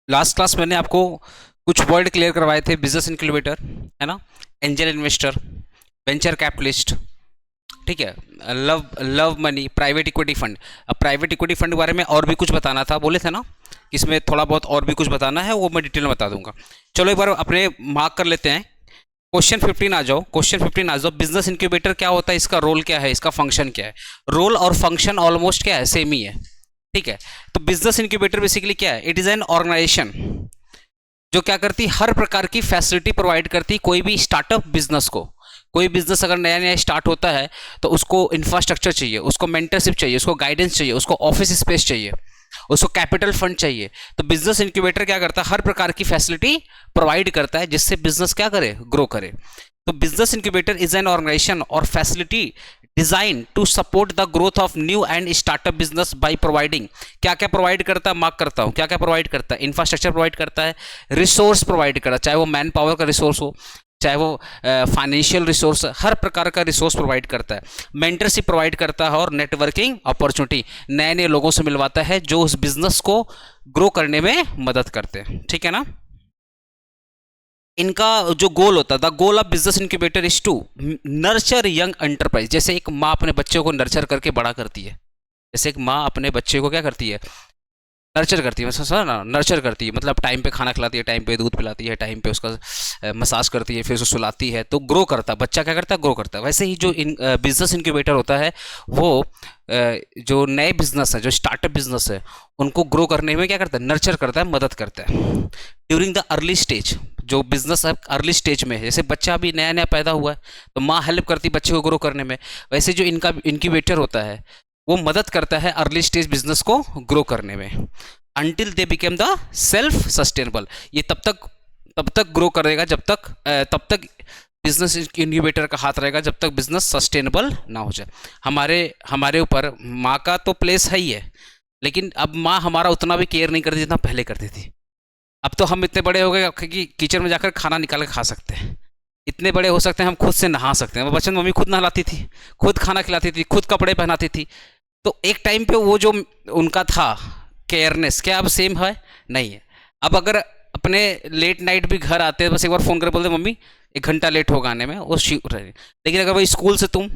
Last class मैंने आपको कुछ वर्ड क्लियर करवाए थे, बिजनेस इंक्यूबेटर है ना, एंजल इन्वेस्टर, वेंचर कैपिटलिस्ट, ठीक है, love love money, private equity fund. अब प्राइवेट इक्विटी फंड के बारे में और भी कुछ बताना था, बोले थे ना कि इसमें थोड़ा बहुत और भी कुछ बताना है, वो मैं डिटेल में बता दूंगा। चलो एक बार अपने मार्क कर लेते हैं। क्वेश्चन 15 आ जाओ, क्वेश्चन 15 आ जाओ। बिजनेस इंक्यूबेटर क्या होता है, इसका रोल क्या है, इसका फंक्शन क्या है। रोल और फंक्शन ऑलमोस्ट क्या है, सेम ही है, ठीक है। तो बिजनेस इंक्यूबेटर बेसिकली क्या है, इट इज एन ऑर्गेनाइजेशन जो क्या करती है, हर प्रकार की फैसिलिटी प्रोवाइड करती है कोई भी स्टार्टअप बिजनेस को। कोई बिजनेस अगर नया नया स्टार्ट होता है तो उसको इंफ्रास्ट्रक्चर चाहिए, उसको मेंटरशिप चाहिए, उसको गाइडेंस चाहिए, उसको ऑफिस स्पेस चाहिए, उसको कैपिटल फंड चाहिए। तो बिजनेस इंक्यूबेटर क्या करता है, हर प्रकार की फैसिलिटी प्रोवाइड करता है जिससे बिजनेस क्या करे, ग्रो करे। तो business incubator is an organisation और facility designed to support the growth of new and startup business by providing. क्या क्या प्रोवाइड करता है, मार्क करता हूं, क्या क्या प्रोवाइड करता है। इंफ्रास्ट्रक्चर प्रोवाइड करता है, रिसोर्स प्रोवाइड करता है, चाहे वो मैन पावर का रिसोर्स हो, चाहे वो फाइनेंशियल रिसोर्स, हर प्रकार का रिसोर्स प्रोवाइड करता है। मेंटरशिप प्रोवाइड करता है और नेटवर्किंग अपॉर्चुनिटी, नए नए लोगों से मिलवाता है जो उस बिजनेस को ग्रो करने में मदद करते हैं, ठीक है ना। इनका जो गोल होता है, the goal of business incubator is to nurture young enterprise. जैसे एक माँ अपने बच्चे को नर्चर करके बड़ा करती है, जैसे एक माँ अपने बच्चे को क्या करती है, नर्चर करती है, सर ना, नर्चर करती है मतलब टाइम पे खाना खिलाती है, टाइम पे दूध पिलाती है, टाइम पे उसका मसाज करती है, फिर उसको सुलाती है, तो ग्रो करता है बच्चा, क्या करता है, ग्रो करता है। वैसे ही जो बिजनेस इंक्यूबेटर होता है वो जो नए बिजनेस है, जो स्टार्टअप बिजनेस है, उनको ग्रो करने में क्या करता है, नर्चर करता है, मदद करता है ड्यूरिंग द अर्ली स्टेज। जो बिजनेस अर्ली स्टेज में है, जैसे बच्चा अभी नया नया पैदा हुआ है तो माँ हेल्प करती है बच्चे को ग्रो करने में, वैसे जो इनका इंक्यूबेटर होता है वो मदद करता है अर्ली स्टेज बिजनेस को ग्रो करने में, until they became the self sustainable. ये तब तक ग्रो करेगा जब तक तब तक बिजनेस इंक्यूबेटर का हाथ रहेगा जब तक बिजनेस सस्टेनेबल ना हो जाए। हमारे हमारे ऊपर माँ का तो प्लेस है ही है, लेकिन अब माँ हमारा उतना भी केयर नहीं करती जितना पहले करती थी। अब तो हम इतने बड़े हो गए कि किचन में जाकर खाना निकाल के खा सकते हैं, इतने बड़े हो सकते हैं हम खुद से नहा सकते हैं। बचपन में मम्मी खुद नहलाती थी, खुद खाना खिलाती थी, खुद कपड़े पहनाती थी। तो एक टाइम पे वो जो उनका था केयरनेस, क्या अब सेम है, नहीं है। अब अगर अपने लेट नाइट भी घर आते हैं, बस एक बार फ़ोन कर बोलते मम्मी 1 घंटा लेट होगा आने में, वो रहे। लेकिन अगर वही स्कूल से तुम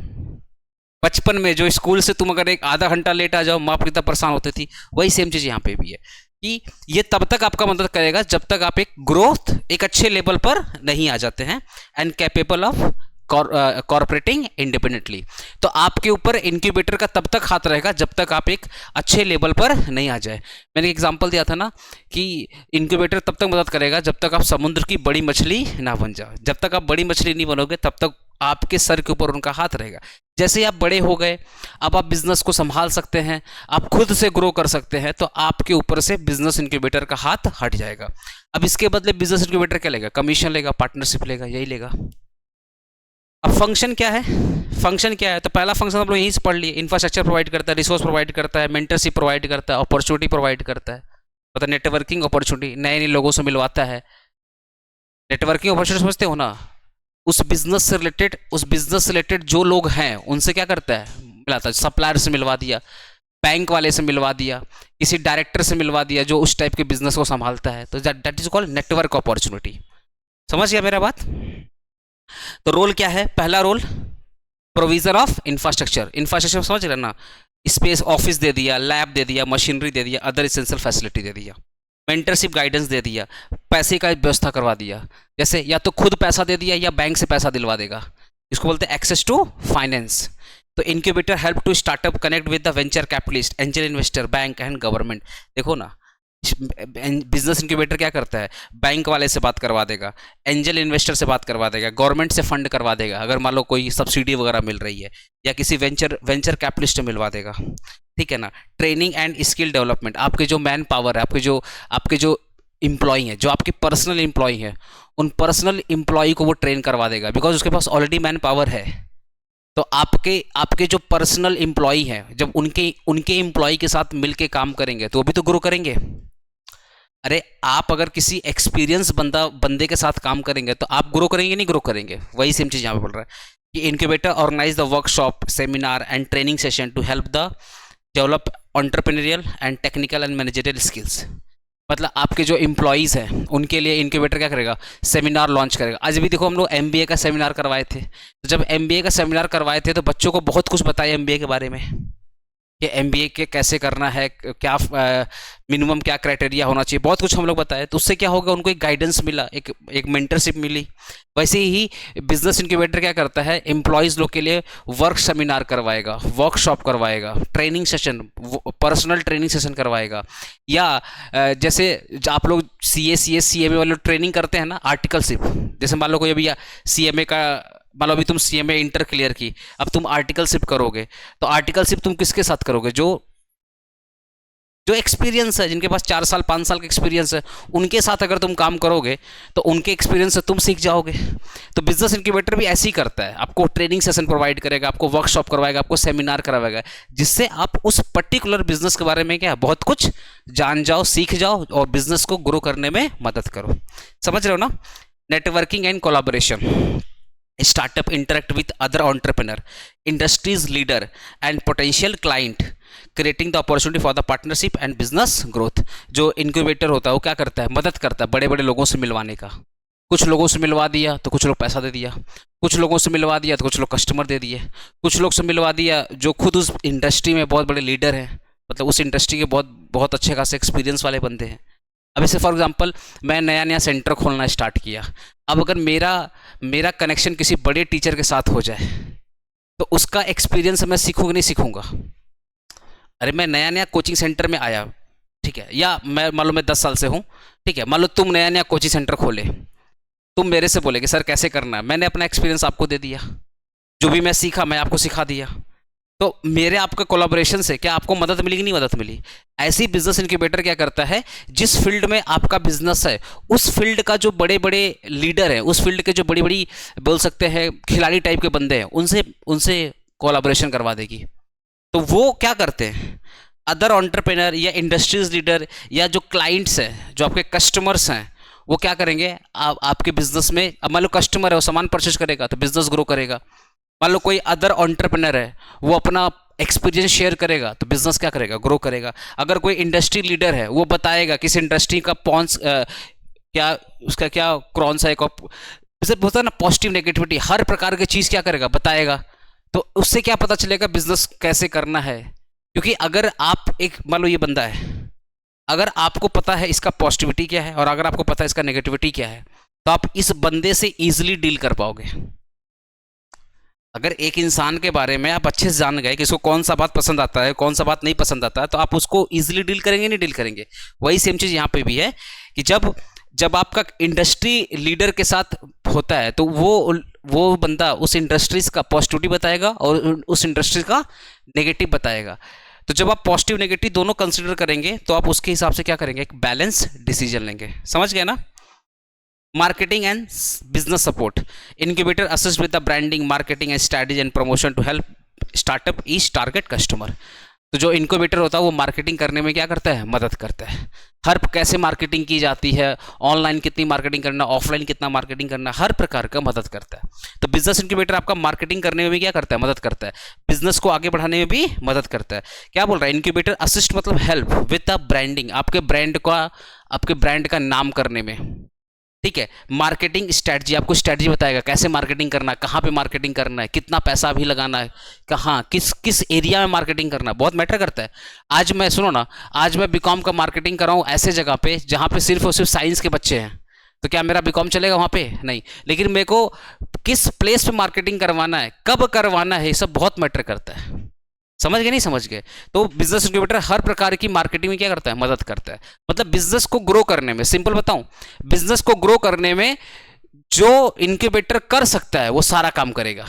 बचपन में जो स्कूल से तुम अगर एक आधा घंटा लेट आ जाओ, माँ कितना परेशान होती थी, वही सेम चीज़ यहाँ पे भी है कि ये तब तक आपका मदद करेगा जब तक आप एक ग्रोथ, एक अच्छे लेवल पर नहीं आ जाते हैं एंड कैपेबल ऑफ कॉर्पोरेटिंग इंडिपेंडेंटली। तो आपके ऊपर इंक्यूबेटर का तब तक हाथ रहेगा जब तक आप एक अच्छे लेवल पर नहीं आ जाए। मैंने एक एग्जांपल दिया था ना कि इंक्यूबेटर तब तक मदद करेगा जब तक आप समुद्र की बड़ी मछली ना बन जाओ। जब तक आप बड़ी मछली नहीं बनोगे तब तक आपके सर के ऊपर उनका हाथ रहेगा। जैसे ही आप बड़े हो गए, अब आप बिजनेस को संभाल सकते हैं, आप खुद से ग्रो कर सकते हैं, तो आपके ऊपर से बिजनेस इंक्यूबेटर का हाथ हट जाएगा। अब इसके बदले बिजनेस इंक्यूबेटर क्या लेगा, कमीशन लेगा, पार्टनरशिप लेगा, यही लेगा। अब फंक्शन क्या है, फंक्शन क्या है, तो पहला फंक्शन हम लोग यहीं से पढ़ लिए, इंफ्रास्ट्रक्चर प्रोवाइड करता है, रिसोर्स प्रोवाइड करता है, मेंटरशिप प्रोवाइड करता है, अपॉर्चुनिटी प्रोवाइड करता है, मतलब नेटवर्किंग अपॉर्चुनिटी, नए नए लोगों से मिलवाता है। नेटवर्किंग अपॉर्चुनिटी समझते हो ना, उस बिजनेस से रिलेटेड जो लोग हैं उनसे क्या करता है, मिलाता है। सप्लायर से मिलवा दिया, बैंक वाले से मिलवा दिया, किसी डायरेक्टर से मिलवा दिया जो उस टाइप के बिजनेस को संभालता है, तो that is called network opportunity. समझ गया मेरा बात। तो रोल क्या है, पहला role provision of infrastructure. Infrastructure समझ रहे ना, स्पेस, ऑफिस दे दिया, लैब दे दिया, मशीनरी दे दिया, अदर इसेंशियल फैसिलिटी दे दिया, मेंटरशिप गाइडेंस दे दिया, पैसे का व्यवस्था करवा दिया, जैसे या तो खुद पैसा दे दिया या बैंक से पैसा दिलवा देगा, इसको बोलते हैं एक्सेस टू फाइनेंस। तो incubator help to startup connect with the venture capitalist, angel investor, bank and government. देखो ना, बिजनेस इंक्यूबेटर क्या करता है, बैंक वाले से बात करवा देगा, एंजल इन्वेस्टर से बात करवा देगा, गवर्नमेंट से फंड करवा देगा अगर मान लो कोई सब्सिडी वगैरह मिल रही है, या किसी वेंचर कैपिटलिस्ट से मिलवा देगा, ठीक है ना। ट्रेनिंग एंड स्किल डेवलपमेंट, आपके जो मैन पावर है, आपके जो इम्प्लॉई हैं, जो आपके पर्सनल इम्प्लॉई हैं, उन पर्सनल इम्प्लॉई को वो ट्रेन करवा देगा, बिकॉज उसके पास ऑलरेडी मैन पावर है। तो आपके जो पर्सनल इम्प्लॉई हैं, जब उनके इम्प्लॉई के साथ मिलके काम करेंगे तो वो भी तो ग्रो करेंगे। अरे आप अगर किसी एक्सपीरियंस बंदे के साथ काम करेंगे तो आप ग्रो करेंगे, नहीं ग्रो करेंगे। वही सेम चीज़ यहाँ पे बोल रहा है कि incubator organise the workshop, seminar and training session to help the develop entrepreneurial and technical and managerial skills. मतलब आपके जो एम्प्लॉयज़ हैं उनके लिए इनक्यूबेटर क्या करेगा, सेमिनार लॉन्च करेगा। आज भी देखो हम लोग एमबीए का सेमिनार करवाए थे, तो जब एमबीए का सेमिनार करवाए थे तो बच्चों को बहुत कुछ बताया एमबीए के बारे में कि एमबीए के कैसे करना है, क्या मिनिमम क्या क्राइटेरिया होना चाहिए, बहुत कुछ हम लोग बताए। तो उससे क्या होगा, उनको एक गाइडेंस मिला, एक मेंटरशिप मिली। वैसे ही बिजनेस इंक्यूबेटर क्या करता है, एम्प्लॉयज़ लोग के लिए वर्क सेमिनार करवाएगा, वर्कशॉप करवाएगा, training session, personal training session करवाएगा। या जैसे आप लोग सीए सीएमए वाले ट्रेनिंग करते हैं ना, आर्टिकलशिप, जैसे मान लो कोई अभी सीएमए का, मान लो अभी तुम सीएमए इंटर क्लियर की, अब तुम आर्टिकलशिप करोगे, तो आर्टिकलशिप तुम किसके साथ करोगे, जो जो एक्सपीरियंस है, जिनके पास 4 साल 5 साल का एक्सपीरियंस है, उनके साथ अगर तुम काम करोगे तो उनके एक्सपीरियंस से तुम सीख जाओगे। तो बिजनेस इंक्यूबेटर भी ऐसे ही करता है, आपको ट्रेनिंग सेशन प्रोवाइड करेगा, आपको वर्कशॉप करवाएगा, आपको सेमिनार करवाएगा, जिससे आप उस पर्टिकुलर बिजनेस के बारे में क्या बहुत कुछ जान जाओ, सीख जाओ और बिजनेस को ग्रो करने में मदद करो। समझ रहे हो ना? Networking and collaboration, startup interact with other entrepreneur, industries leader and potential client, creating the opportunity for the partnership and business growth। जो incubator होता है वो क्या करता है, मदद करता है बड़े बड़े लोगों से मिलवाने का। कुछ लोगों से मिलवा दिया तो कुछ लोग पैसा दे दिया, कुछ लोगों से मिलवा दिया तो कुछ लोग कस्टमर दे दिए, कुछ लोग से मिलवा दिया जो खुद उस इंडस्ट्री में बहुत बड़े लीडर हैं, मतलब उस इंडस्ट्री के बहुत बहुत अच्छे खासे एक्सपीरियंस वाले बंदे हैं। अब ऐसे फॉर एग्जांपल मैं नया नया सेंटर खोलना स्टार्ट किया, अब अगर मेरा मेरा कनेक्शन किसी बड़े टीचर के साथ हो जाए तो उसका एक्सपीरियंस मैं सीखूंगा नहीं सीखूंगा? अरे मैं नया नया कोचिंग सेंटर में आया, ठीक है, या मैं मान लो मैं 10 साल से हूँ, ठीक है, मान लो तुम नया नया कोचिंग सेंटर खोले, तुम मेरे से बोले कि सर कैसे करना है, मैंने अपना एक्सपीरियंस आपको दे दिया, जो भी मैं सीखा मैं आपको सिखा दिया, तो मेरे आपका कोलैबोरेशन से क्या आपको मदद मिली कि नहीं मदद मिली? ऐसी बिजनेस इंक्यूबेटर क्या करता है, जिस फील्ड में आपका बिजनेस है उस फील्ड का जो बड़े बड़े लीडर हैं, उस फील्ड के जो बड़ी बड़ी बोल सकते हैं खिलाड़ी टाइप के बंदे हैं, उनसे उनसे कोलैबोरेशन करवा देगी। तो वो क्या करते हैं, अदर एंटरप्रेन्योर या इंडस्ट्रीज लीडर या जो क्लाइंट्स हैं, जो आपके कस्टमर्स हैं, वो क्या करेंगे, आपके बिजनेस में, अब मान लो कस्टमर है वो सामान परचेज करेगा तो बिजनेस ग्रो करेगा। मान लो कोई अदर एंटरप्रेन्योर है वो अपना एक्सपीरियंस शेयर करेगा तो बिजनेस क्या करेगा, ग्रो करेगा। अगर कोई इंडस्ट्री लीडर है वो बताएगा किस इंडस्ट्री का पॉन्स क्या, उसका क्या क्रॉन्स है, जैसे होता है ना पॉजिटिव नेगेटिविटी, हर प्रकार की चीज़ क्या करेगा, बताएगा। तो उससे क्या पता चलेगा बिजनेस कैसे करना है, क्योंकि अगर आप एक मान लो ये बंदा है, अगर आपको पता है इसका पॉजिटिविटी क्या है और अगर आपको पता है इसका नेगेटिविटी क्या है, तो आप इस बंदे से ईजिली डील कर पाओगे। अगर एक इंसान के बारे में आप अच्छे से जान गए कि इसको कौन सा बात पसंद आता है, कौन सा बात नहीं पसंद आता है, तो आप उसको इजीली डील करेंगे नहीं डील करेंगे। वही सेम चीज़ यहाँ पे भी है कि जब जब आपका इंडस्ट्री लीडर के साथ होता है तो वो बंदा उस इंडस्ट्रीज का पॉजिटिविटी बताएगा और उस इंडस्ट्री का नेगेटिव बताएगा। तो जब आप पॉजिटिव नेगेटिव दोनों कंसिडर करेंगे तो आप उसके हिसाब से क्या करेंगे, एक बैलेंस डिसीजन लेंगे। समझ गए ना? Marketing and business support, incubator assists with the branding, marketing and strategy and promotion to help startup each target customer। तो जो इनक्यूबेटर होता है वो मार्केटिंग करने में क्या करता है, मदद करता है। हर कैसे मार्केटिंग की जाती है, ऑनलाइन कितनी मार्केटिंग करना, ऑफलाइन कितना मार्केटिंग करना, हर प्रकार का मदद करता है। तो बिजनेस इनक्यूबेटर आपका मार्केटिंग करने में भी क्या करता है, मदद करता है, बिजनेस को आगे बढ़ाने में भी मदद करता है। क्या बोल रहा है, इनक्यूबेटर असिस्ट मतलब हेल्प विद द ब्रांडिंग, आपके ब्रांड का नाम करने में, ठीक है। मार्केटिंग स्ट्रेटजी, आपको स्ट्रेटजी बताएगा कैसे मार्केटिंग करना है, कहाँ पे मार्केटिंग करना है, कितना पैसा भी लगाना है, कहाँ किस एरिया में मार्केटिंग करना है, बहुत मैटर करता है। आज मैं सुनो ना, आज मैं बीकॉम का मार्केटिंग कर रहा हूँ ऐसे जगह पे जहाँ पे सिर्फ और सिर्फ साइंस के बच्चे हैं, तो क्या मेरा बीकॉम चलेगा वहाँ पे? नहीं। लेकिन मेरे को किस प्लेस पे मार्केटिंग करवाना है, कब करवाना है, ये सब बहुत मैटर करता है। समझ गए नहीं समझ गए? तो बिजनेस इंक्यूबेटर हर प्रकार की मार्केटिंग में क्या करता है, मदद करता है। मतलब बिजनेस को ग्रो करने में, सिंपल बताऊं, बिजनेस को ग्रो करने में जो इंक्यूबेटर कर सकता है वो सारा काम करेगा,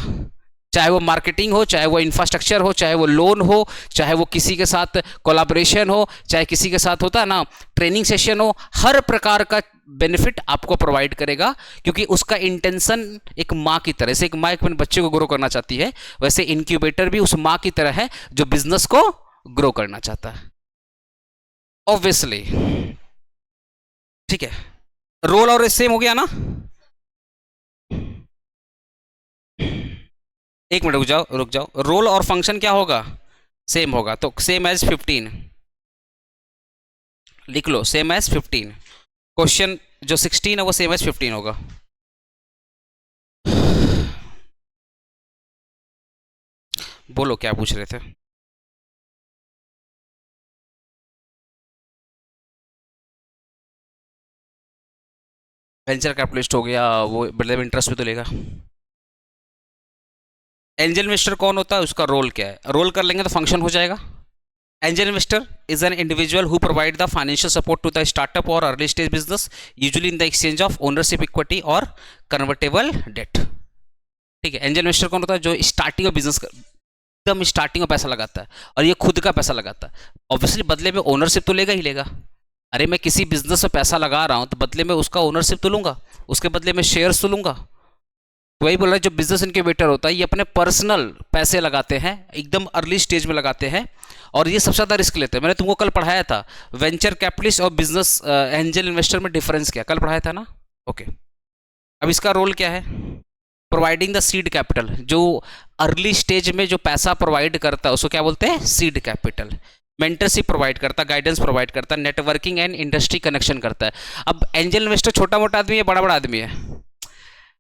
चाहे वो मार्केटिंग हो, चाहे वो इंफ्रास्ट्रक्चर हो, चाहे वो लोन हो, चाहे वो किसी के साथ कोलैबोरेशन हो, चाहे किसी के साथ होता है ना ट्रेनिंग सेशन हो, हर प्रकार का बेनिफिट आपको प्रोवाइड करेगा। क्योंकि उसका इंटेंशन एक माँ की तरह से, एक माँ अपने बच्चे को ग्रो करना चाहती है, वैसे इनक्यूबेटर भी उस माँ की तरह है जो बिजनेस को ग्रो करना चाहता है, ऑब्वियसली। ठीक है, रोल और सेम हो गया ना? एक मिनट रुक जाओ, रोल और फंक्शन क्या होगा, सेम होगा। तो सेम एज 15, लिख लो सेम एज 15। क्वेश्चन जो 16 है वो सेम एज 15 होगा। बोलो क्या पूछ रहे थे? वेंचर कैपिटलिस्ट हो गया, वो मतलब इंटरेस्ट भी तो लेगा। एंजल इन्वेस्टर कौन होता है, उसका रोल क्या है? रोल कर लेंगे तो फंक्शन हो जाएगा। Angel investor is an individual who provide the financial support to the startup और early stage business, usually in the exchange of ownership equity और कन्वर्टेबल डेट। ठीक है, एंजल इन्वेस्टर कौन होता है? जो स्टार्टिंग में बिजनेस एकदम स्टार्टिंग में पैसा लगाता है और ये खुद का पैसा लगाता है। ऑब्वियसली बदले में ओनरशिप तो लेगा ही लेगा। अरे मैं किसी बिजनेस में पैसा लगा रहा हूँ तो बदले में उसका ओनरशिप तो लूंगा, उसके बदले में शेयर्स तो लूंगा। तो वही बोल रहा है, जो बिजनेस इनक्यूबेटर होता है ये अपने पर्सनल पैसे लगाते हैं, एकदम अर्ली स्टेज में लगाते हैं और ये सबसे ज़्यादा रिस्क लेते हैं। मैंने तुमको कल पढ़ाया था वेंचर कैपिटलिस्ट और बिजनेस एंजल इन्वेस्टर में डिफरेंस क्या, कल पढ़ाया था ना? ओके, अब इसका रोल क्या है? Providing the seed capital. जो अर्ली स्टेज में जो पैसा प्रोवाइड करता है उसको क्या बोलते हैं? Seed capital. मेंटरशिप प्रोवाइड करता, गाइडेंस प्रोवाइड करता, नेटवर्किंग एंड इंडस्ट्री कनेक्शन करता है। अब एंजल इन्वेस्टर छोटा मोटा आदमी है, बड़ा बड़ा आदमी है?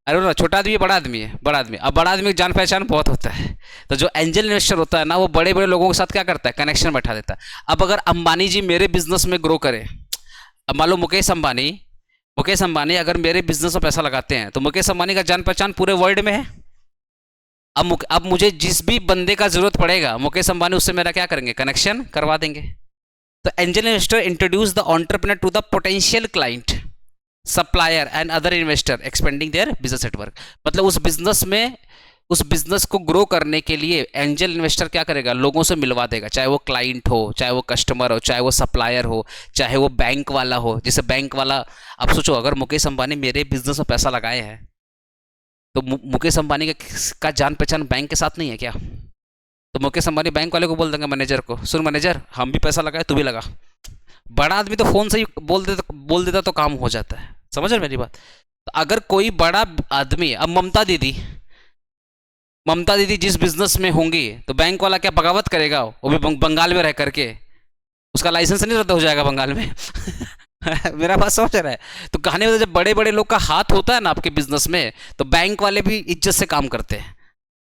अरे ना, छोटा आदमी है, बड़ा आदमी है? बड़ा आदमी। अब बड़ा आदमी की जान पहचान बहुत होता है, तो जो एंजल इन्वेस्टर होता है ना वो बड़े बड़े लोगों के साथ क्या करता है? कनेक्शन बैठा देता है। अब अगर अंबानी जी मेरे बिजनेस में ग्रो करें, अब मान लो मुकेश अंबानी अगर मेरे बिजनेस में पैसा लगाते हैं तो मुकेश अंबानी का जान पहचान पूरे वर्ल्ड में है। अब मुझे जिस भी बंदे का जरूरत पड़ेगा मुकेश अंबानी उससे मेरा क्या करेंगे? कनेक्शन करवा देंगे। तो angel investor introduce the entrepreneur to the potential client, supplier and other investor expending their business network. मतलब उस बिजनेस को ग्रो करने के लिए एंजल इन्वेस्टर क्या करेगा? लोगों से मिलवा देगा, चाहे वो क्लाइंट हो, चाहे वो कस्टमर हो, चाहे वो सप्लायर हो, चाहे वो बैंक वाला हो। जैसे बैंक वाला, अब सोचो अगर मुकेश अंबानी मेरे बिजनेस में पैसा लगाए हैं तो मुकेश अंबानी का जान पहचान बैंक के साथ नहीं है क्या? तो मुकेश अंबानी बैंक वाले को बोल देंगे, मैनेजर को, सुन मैनेजर हम भी पैसा लगाए, तू भी लगा। बड़ा आदमी तो फोन से ही बोल देता तो काम हो जाता है। समझ रहे मेरी बात? तो अगर कोई बड़ा आदमी, अब ममता दीदी जिस बिजनेस में होंगी तो बैंक वाला क्या बगावत करेगा? वो भी बंगाल में रह करके, उसका लाइसेंस नहीं रद्द हो जाएगा बंगाल में? मेरा बात समझ रहा है? तो कहानी में जब बड़े बड़े लोग का हाथ होता है ना आपके बिजनेस में, तो बैंक वाले भी इज्जत से काम करते हैं,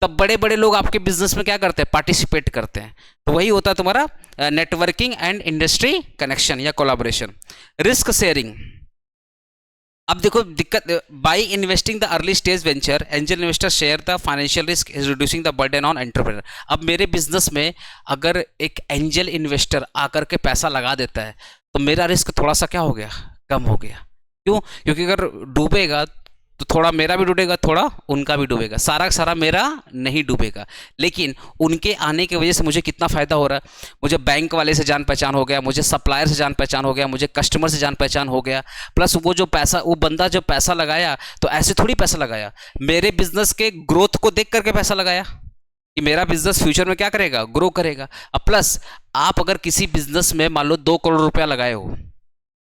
तब बड़े बड़े लोग आपके बिजनेस में क्या करते हैं? पार्टिसिपेट करते हैं। तो वही होता है तुम्हारा नेटवर्किंग एंड इंडस्ट्री कनेक्शन या कोलैबोरेशन। रिस्क शेयरिंग, अब देखो दिक्कत, by investing the early stage venture angel investor share the financial risk is reducing the burden on entrepreneur. अब मेरे बिजनेस में अगर एक एंजल इन्वेस्टर आकर के पैसा लगा देता है तो मेरा रिस्क थोड़ा सा क्या हो गया? कम हो गया। क्यों? क्योंकि अगर डूबेगा तो थोड़ा मेरा भी डूबेगा, थोड़ा उनका भी डूबेगा, सारा का सारा मेरा नहीं डूबेगा। लेकिन उनके आने की वजह से मुझे कितना फ़ायदा हो रहा है? मुझे बैंक वाले से जान पहचान हो गया, मुझे सप्लायर से जान पहचान हो गया, मुझे कस्टमर से जान पहचान हो गया। प्लस वो बंदा जो पैसा लगाया तो ऐसे थोड़ी पैसा लगाया, मेरे बिजनेस के ग्रोथ को देख करके पैसा लगाया कि मेरा बिजनेस फ्यूचर में क्या करेगा? ग्रो करेगा। अब प्लस आप अगर किसी बिजनेस में मान लो 2 करोड़ रुपया लगाए हो,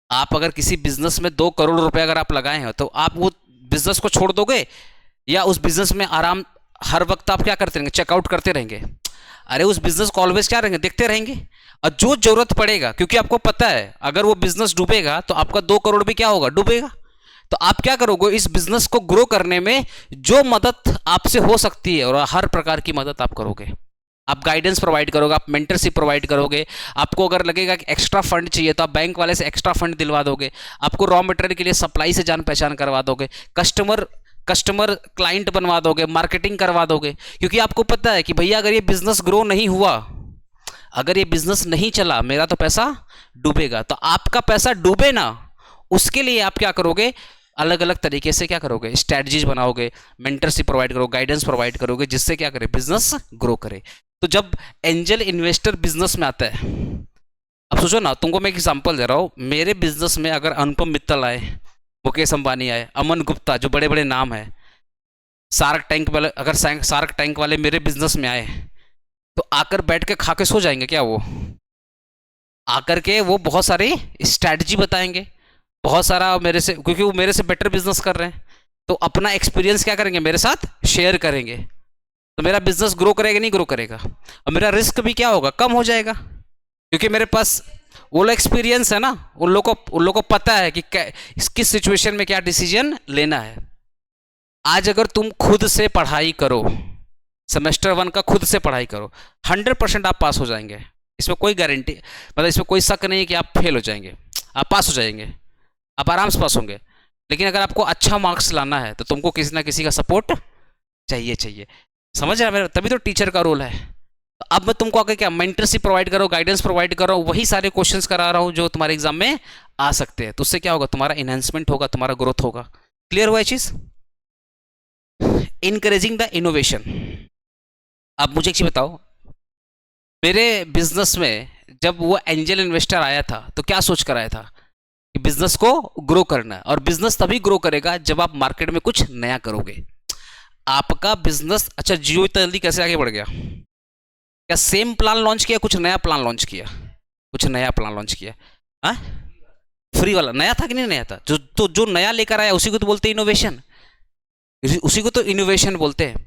आप अगर किसी बिजनेस में 2 करोड़ रुपया अगर आप लगाए हो तो आप वो बिजनेस को छोड़ दोगे या उस बिजनेस में आराम हर वक्त आप क्या करते रहेंगे? चेकआउट करते रहेंगे? अरे उस बिजनेस को ऑलवेज क्या रहेंगे? देखते रहेंगे। और जो जरूरत पड़ेगा, क्योंकि आपको पता है अगर वो बिजनेस डूबेगा तो आपका 2 करोड़ भी क्या होगा? डूबेगा। तो आप क्या करोगे? इस बिजनेस को ग्रो करने में जो मदद आपसे हो सकती है और हर प्रकार की मदद आप करोगे। आप गाइडेंस प्रोवाइड करोगे, आप मेंटरशिप प्रोवाइड करोगे। आपको अगर लगेगा कि एक्स्ट्रा फंड चाहिए तो आप बैंक वाले से एक्स्ट्रा फंड दिलवा दोगे। आपको रॉ मटेरियल के लिए सप्लाई से जान पहचान करवा दोगे, कस्टमर क्लाइंट बनवा दोगे, मार्केटिंग करवा दोगे। क्योंकि आपको पता है कि भैया अगर ये बिजनेस ग्रो नहीं हुआ, अगर ये बिजनेस नहीं चला, मेरा तो पैसा डूबेगा। तो आपका पैसा डूबे ना, उसके लिए आप क्या करोगे? अलग अलग तरीके से क्या करोगे? स्ट्रैटेजीज बनाओगे, मेंटरशिप प्रोवाइड करोगे, गाइडेंस प्रोवाइड करोगे, जिससे क्या करे? बिजनेस ग्रो करे। तो जब एंजल इन्वेस्टर बिजनेस में आता है, अब सोचो ना, तुमको मैं एक एग्जांपल दे रहा हूँ। मेरे बिजनेस में अगर अनुपम मित्तल आए, मुकेश अंबानी आए, अमन गुप्ता, जो बड़े बड़े नाम है, शार्क टैंक वाले, अगर शार्क टैंक वाले मेरे बिजनेस में आए तो आकर बैठ के खा के सो जाएंगे क्या? वो आकर के वो बहुत सारी स्ट्रैटेजी बताएंगे, बहुत सारा मेरे से, क्योंकि वो मेरे से बेटर बिजनेस कर रहे हैं, तो अपना एक्सपीरियंस क्या करेंगे? मेरे साथ शेयर करेंगे। तो मेरा बिजनेस ग्रो करेगा नहीं ग्रो करेगा? और मेरा रिस्क भी क्या होगा? कम हो जाएगा, क्योंकि मेरे पास वो लोग एक्सपीरियंस है ना, उन लोगों को पता है कि किस सिचुएशन में क्या डिसीजन लेना है। आज अगर तुम खुद से पढ़ाई करो, सेमेस्टर 1 का खुद से पढ़ाई करो, 100% आप पास हो जाएंगे। इसमें कोई गारंटी, मतलब इसमें कोई शक नहीं है कि आप फेल हो जाएंगे, आप पास हो जाएंगे, आप आराम से पास होंगे। लेकिन अगर आपको अच्छा मार्क्स लाना है तो तुमको किसी ना किसी का सपोर्ट चाहिए। समझ रहे मेरा? तभी तो टीचर का रोल है। तो अब मैं तुमको आगे क्या मेंटरशिप प्रोवाइड करो, गाइडेंस प्रोवाइड करो, वही सारे क्वेश्चंस करा रहा हूँ जो तुम्हारे एग्जाम में आ सकते हैं। तो उससे क्या होगा, तुम्हारा इनहेंसमेंट होगा, तुम्हारा ग्रोथ होगा। क्लियर हुआ ये चीज? Encouraging the innovation. अब मुझे एक चीज बताओ, मेरे बिजनेस में जब वो एंजल इन्वेस्टर आया था तो क्या सोच कर आया था कि बिजनेस को ग्रो करना है, और बिजनेस तभी ग्रो करेगा जब आप मार्केट में कुछ नया करोगे। आपका बिजनेस, अच्छा जियो इतना जल्दी कैसे आगे बढ़ गया? क्या सेम प्लान लॉन्च किया, कुछ नया प्लान लॉन्च किया? कुछ नया प्लान लॉन्च किया। हाँ, फ्री वाला नया था कि नहीं नया था? जो नया लेकर आया उसी को तो बोलते हैं इनोवेशन, उसी को तो इनोवेशन बोलते हैं।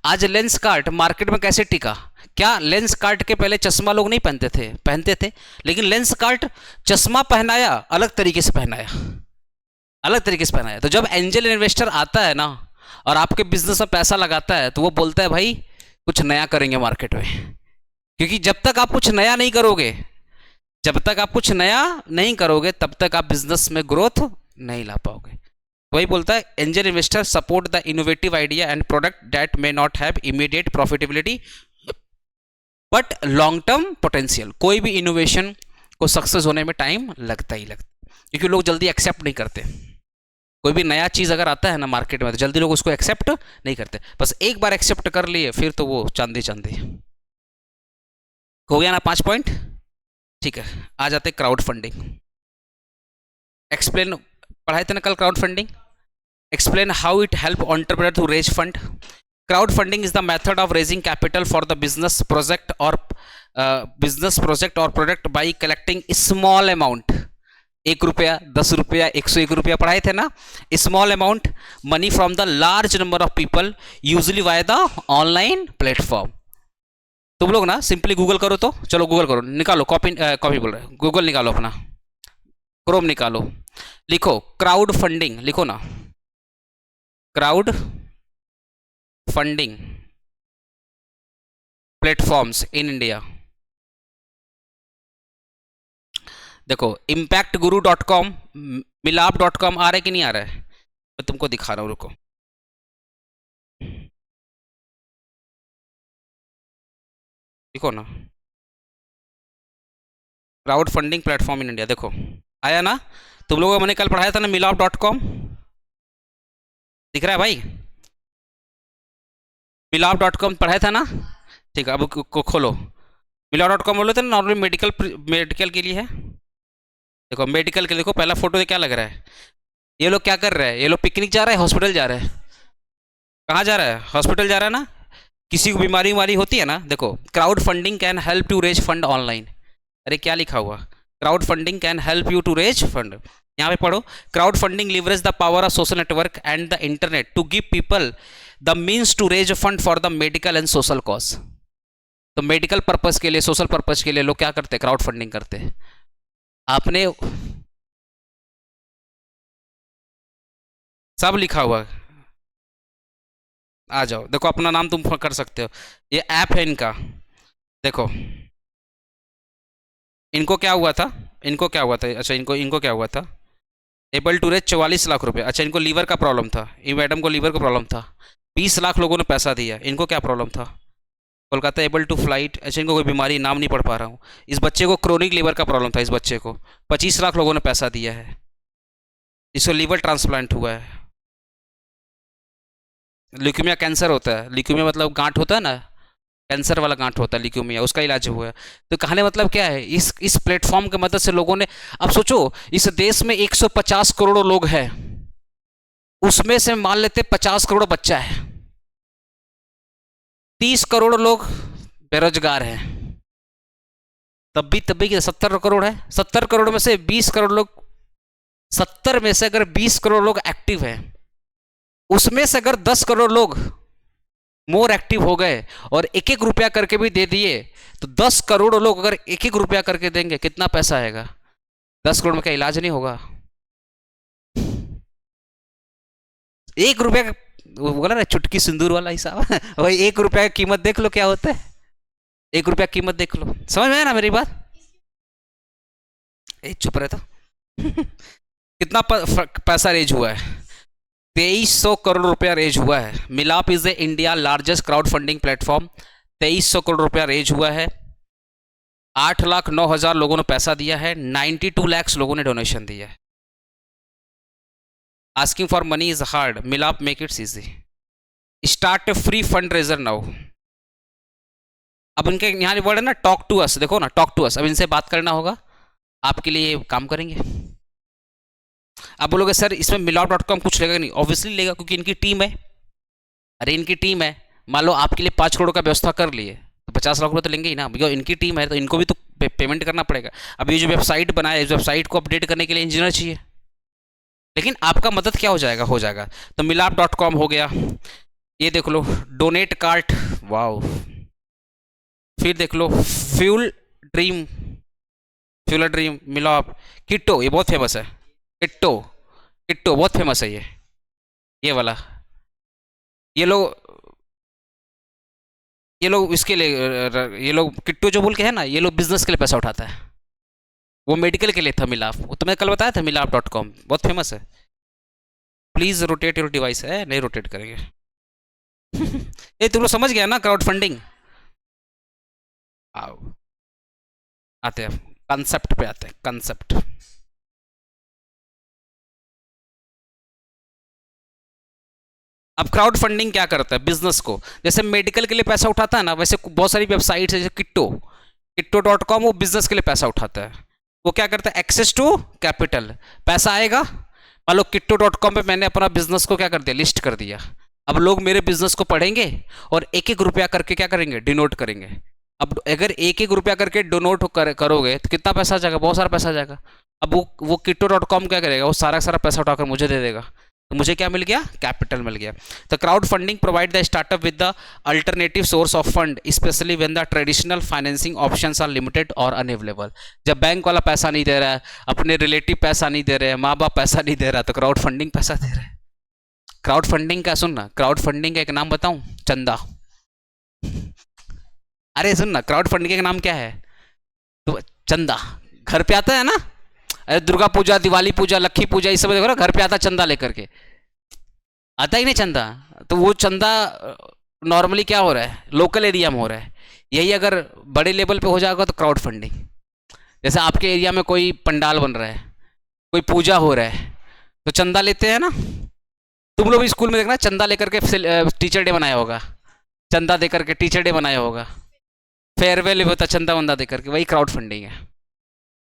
आज लेंस कार्ट मार्केट में कैसे टिका? क्या लेंस कार्ट के पहले चश्मा लोग नहीं पहनते थे, लेकिन लेंस कार्ट चश्मा पहनाया, अलग तरीके से पहनाया। तो जब एंजल इन्वेस्टर आता है ना और आपके बिजनेस में पैसा लगाता है तो वो बोलता है भाई कुछ नया करेंगे मार्केट में। क्योंकि जब तक आप कुछ नया नहीं करोगे तब तक आप बिजनेस में ग्रोथ नहीं ला पाओगे। वही बोलता है angel investor support the innovative idea and product that may not have immediate profitability but long term potential. कोई भी इनोवेशन को सक्सेस होने में टाइम लगता ही लगता, क्योंकि लोग जल्दी एक्सेप्ट नहीं करते। कोई भी नया चीज़ अगर आता है ना मार्केट में तो जल्दी लोग उसको एक्सेप्ट नहीं करते। बस एक बार एक्सेप्ट कर लिए फिर तो वो चांदी हो गया ना। 5 पॉइंट, ठीक है। आ जाते क्राउड फंडिंग। एक्सप्लेन, पढ़ाए थे ना कल crowd funding. Explain how it help entrepreneur to raise fund. Crowd funding is the method of raising capital for the business project और product by collecting small amount, 1 रुपया, 10 रुपया, 101 रुपया, पढ़ाए थे ना। Small amount money from the large number of people usually via the online platform. तुम लोग ना सिंपली गूगल करो, तो चलो गूगल करो, निकालो, कॉपी बोल रहे, गूगल निकालो, अपना क्रोम निकालो, लिखो क्राउड फंडिंग, लिखो ना crowd funding platforms in India. देखो impactguru.com, milap.com आ रहा है कि नहीं आ रहा है? मैं तुमको दिखा रहा हूँ, रुको। देखो ना crowd funding platform in India, देखो आया ना। तुम लोगों को मैंने कल पढ़ाया था ना milap.com, दिख रहा है भाई? milap.com पढ़ाया था ना, ठीक है। अब खोलो milap.com, बोलो तो नॉर्मली मेडिकल के लिए है। देखो मेडिकल के, देखो पहला फोटो क्या लग रहा है? ये लोग क्या कर रहे हैं? ये लोग पिकनिक जा रहे हैं, हॉस्पिटल जा रहे हैं। कहाँ जा रहा है? हॉस्पिटल जा रहा है ना। किसी को बीमारी होती है ना, देखो crowd funding can help to raise fund online. अरे क्या लिखा हुआ? Crowd funding can help you to raise fund. यहाँ पे पढ़ो, crowd funding leverage the power of social network and the internet to give people the means to raise fund for the medical and social cause. तो medical purpose के लिए, social purpose के लिए लोग क्या करते हैं? क्राउड फंडिंग करते हैं। आपने सब लिखा हुआ, आ जाओ, देखो अपना नाम तुम कर सकते हो। ये ऐप है इनका, देखो इनको क्या हुआ था? अच्छा इनको क्या हुआ था? एबल टू रेज 44 लाख रुपए। अच्छा इनको लीवर का प्रॉब्लम था, ये मैडम को लीवर का प्रॉब्लम था, 20 लाख लोगों ने पैसा दिया। इनको क्या प्रॉब्लम था? Kolkata able to flight. अच्छा इनको कोई बीमारी, नाम नहीं पढ़ पा रहा हूँ। इस बच्चे को क्रोनिक लीवर का प्रॉब्लम था, इस बच्चे को 25 लाख लोगों ने पैसा दिया है, इसको लीवर ट्रांसप्लांट हुआ है। ल्यूकीमिया कैंसर होता है, ल्यूकीमिया मतलब गांठ होता है ना, कैंसर वाला गांठ होता है ल्यूकीमिया, उसका इलाज हुआ है। तो कहने मतलब क्या है, इस प्लेटफॉर्म की मदद से लोगों ने, अब सोचो इस देश में 150 करोड़ लोग हैं, उसमें से मान लेते 50 करोड़ बच्चा है, 30 करोड़ लोग बेरोजगार हैं, तब भी 70 करोड़ है। 70 करोड़ में से 20 करोड़ लोग, 70 में से अगर 20 करोड़ लोग एक्टिव हैं, उसमें से अगर 10 करोड़ लोग मोर एक्टिव हो गए और एक एक रुपया करके भी दे दिए, तो 10 करोड़ लोग अगर एक एक रुपया करके देंगे, कितना पैसा आएगा? 10 करोड़ में क्या इलाज नहीं होगा? 1 रुपया का, वो बोला ना चुटकी सिंदूर वाला हिसाब वही 1 रुपया की कीमत देख लो क्या होता है। 1 रुपया कीमत देख लो, समझ में आया ना मेरी बात? चुप रहता कितना पैसा रेज हुआ है? 2300 करोड़ रुपया रेज हुआ है। मिलाप is the India largest crowd funding platform. 2300 crore रुपया रेज हुआ है। 8,09,000 लोगों ने पैसा दिया है। 92 लाख लोगों ने डोनेशन दिया है। Asking for money is hard, Milaap make its easy. Start a free fund raiser now. अब इनके यहाँ वर्ड है ना टॉक टू अस, देखो ना टॉक टू अस, अब इनसे बात करना होगा, आपके लिए काम करेंगे। आप बोलोगे सर इसमें मिलाप.com कुछ लेगा नहीं? ऑब्वियसली लेगा, क्योंकि इनकी टीम है। अरे इनकी टीम है, मान लो आपके लिए 5 करोड़ का व्यवस्था कर लिए, तो 50 लाख रुपये तो लेंगे ही ना, भैया इनकी टीम है तो इनको भी तो पेमेंट करना पड़ेगा। अब ये जो वेबसाइट बनाया है, इस वेबसाइट को अपडेट करने के लिए इंजीनियर चाहिए, लेकिन आपका मदद क्या हो जाएगा? हो जाएगा। तो मिलाप.com हो गया, ये देख लो डोनेट कार्ट, वाओ। फिर देख लो फ्यूल ड्रीम, फ्यूल ड्रीम, मिलाप, किट्टो, ये बहुत फेमस है। किट्टो, किट्टो बहुत फेमस है ये वाला। ये लोग इसके लिए, ये लोग किट्टो जो बोल के है ना, ये लोग बिजनेस के लिए पैसा उठाता है। वो मेडिकल के लिए था मिलाप, वो तो मैं कल बताया था, मिलाप.com बहुत फेमस है। प्लीज रोटेट योर डिवाइस, है नहीं रोटेट करेंगे ये तुम लोग समझ गया ना क्राउड फंडिंग? आओ आते हैं कंसेप्ट पे, आते हैं कंसेप्ट। अब क्राउड फंडिंग क्या करता है बिजनेस को? जैसे मेडिकल के लिए पैसा उठाता है ना, वैसे बहुत सारी वेबसाइट्स है जैसे किट्टो.com, वो बिजनेस के लिए पैसा उठाता है। वो क्या करता है? एक्सेस टू कैपिटल, पैसा आएगा। मान लो किट्टो.com पे मैंने अपना बिजनेस को क्या कर दिया? लिस्ट कर दिया। अब लोग मेरे बिजनेस को पढ़ेंगे और एक एक रुपया करके क्या करेंगे? डिनोट करेंगे। अब अगर एक एक रुपया करके डोनोट करोगे तो कितना पैसा जाएगा? बहुत सारा पैसा जाएगा। अब वो किट्टो.com क्या करेगा? वो सारा सारा पैसा उठाकर मुझे दे देगा, तो मुझे क्या मिल गया? कैपिटल मिल गया। तो crowd funding provide the startup with the alternative source of fund, specially when the traditional financing options are limited और अनअवेलेबल। जब बैंक वाला पैसा नहीं दे रहा है, अपने रिलेटिव पैसा नहीं दे रहे हैं, माँ बाप पैसा नहीं दे रहा, तो क्राउड फंडिंग पैसा दे रहा है। क्राउड फंडिंग का सुन ना, क्राउड फंडिंग का एक नाम बताऊं? चंदा। अरे सुन ना, क्राउड फंडिंग का नाम क्या है? तो चंदा। घर पे आता है ना, अरे दुर्गा पूजा, दिवाली पूजा, लक्ष्मी पूजा, इस सब देखो ना, घर पे आता चंदा लेकर के, आता ही नहीं चंदा। तो वो चंदा नॉर्मली क्या हो रहा है? लोकल एरिया में हो रहा है। यही अगर बड़े लेवल पे हो जाएगा तो क्राउड फंडिंग। जैसे आपके एरिया में कोई पंडाल बन रहा है, कोई पूजा हो रहा है, तो चंदा लेते हैं ना। तुम लोग भी स्कूल में देखना, चंदा लेकर के टीचर डे बनाया होगा, चंदा देकर के टीचर डे बनाया होगा, फेयरवेल होता चंदा वंदा देकर के, वही क्राउड फंडिंग है।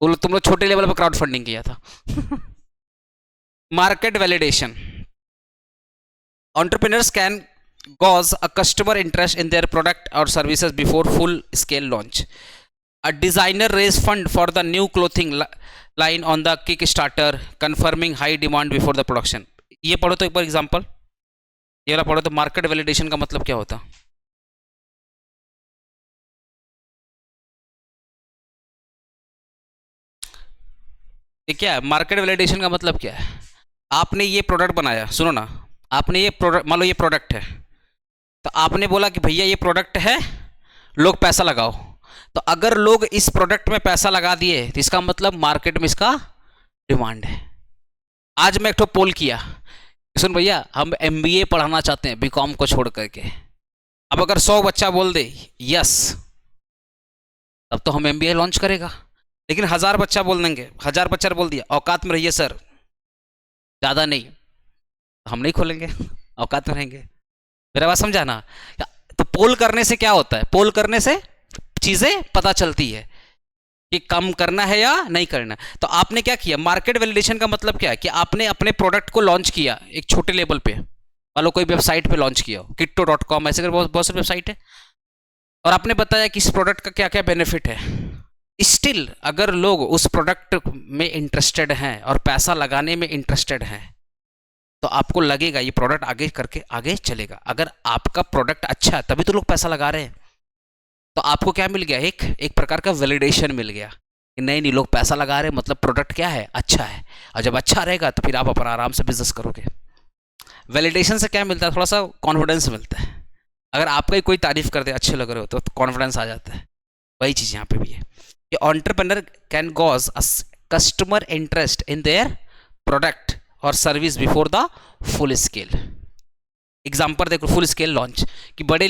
तुम लोग छोटे लेवल पर क्राउड फंडिंग किया था market validation, entrepreneurs can gauge a customer interest in their product or services before full scale launch. A designer raised fund for the new clothing line on the Kickstarter, confirming high demand before the production. ये पढ़ो तो एक बार example, ये वाला पढ़ो तो market validation का मतलब क्या होता? ये क्या है? मार्केट वैलिडेशन का मतलब क्या है? आपने ये प्रोडक्ट बनाया, सुनो ना, आपने ये प्रोडक्ट, मान लो ये प्रोडक्ट है, तो आपने बोला कि भैया ये प्रोडक्ट है, लोग पैसा लगाओ। तो अगर लोग इस प्रोडक्ट में पैसा लगा दिए तो इसका मतलब मार्केट में इसका डिमांड है। आज मैं एक तो पोल किया, सुन भैया हम MBA पढ़ाना चाहते हैं BCom को छोड़ करके। अब अगर 100 बच्चा बोल दे यस, तब तो हम MBA लॉन्च करेगा। लेकिन 1000 बच्चा बोल देंगे, 1000 बच्चा बोल दिया औकात में रहिए सर, ज़्यादा नहीं, हम नहीं खोलेंगे औकात में रहेंगे। मेरा बात समझा ना? तो पोल करने से क्या होता है? पोल करने से चीजें पता चलती है कि कम करना है या नहीं करना। तो आपने क्या किया? मार्केट वैलिडेशन का मतलब क्या है कि आपने अपने प्रोडक्ट को लॉन्च किया एक छोटे लेवल पे, मान लो कोई वेबसाइट पे लॉन्च किया हो, किट्टो.com, ऐसे कर बहुत बहुत सारी वेबसाइट है, और आपने बताया कि इस प्रोडक्ट का क्या क्या बेनिफिट है। स्टिल अगर लोग उस प्रोडक्ट में इंटरेस्टेड हैं और पैसा लगाने में इंटरेस्टेड हैं, तो आपको लगेगा ये प्रोडक्ट आगे करके आगे चलेगा। अगर आपका प्रोडक्ट अच्छा है तभी तो लोग पैसा लगा रहे हैं। तो आपको क्या मिल गया, एक प्रकार का वैलिडेशन मिल गया कि नहीं नहीं लोग पैसा लगा रहे हैं, मतलब प्रोडक्ट क्या है, अच्छा है। और जब अच्छा रहेगा तो फिर आप अपना आराम से बिजनेस करोगे। वैलिडेशन से क्या मिलता है, थोड़ा सा कॉन्फिडेंस मिलता है। अगर आपका ही कोई तारीफ कर दे, अच्छे लग रहे हो, तो कॉन्फिडेंस आ जाता है। वही चीज़ यहाँ पे भी है कि entrepreneur can gauge customer interest in their product और service before the full scale. Example देखो, फुल स्केल लॉन्च कि बड़े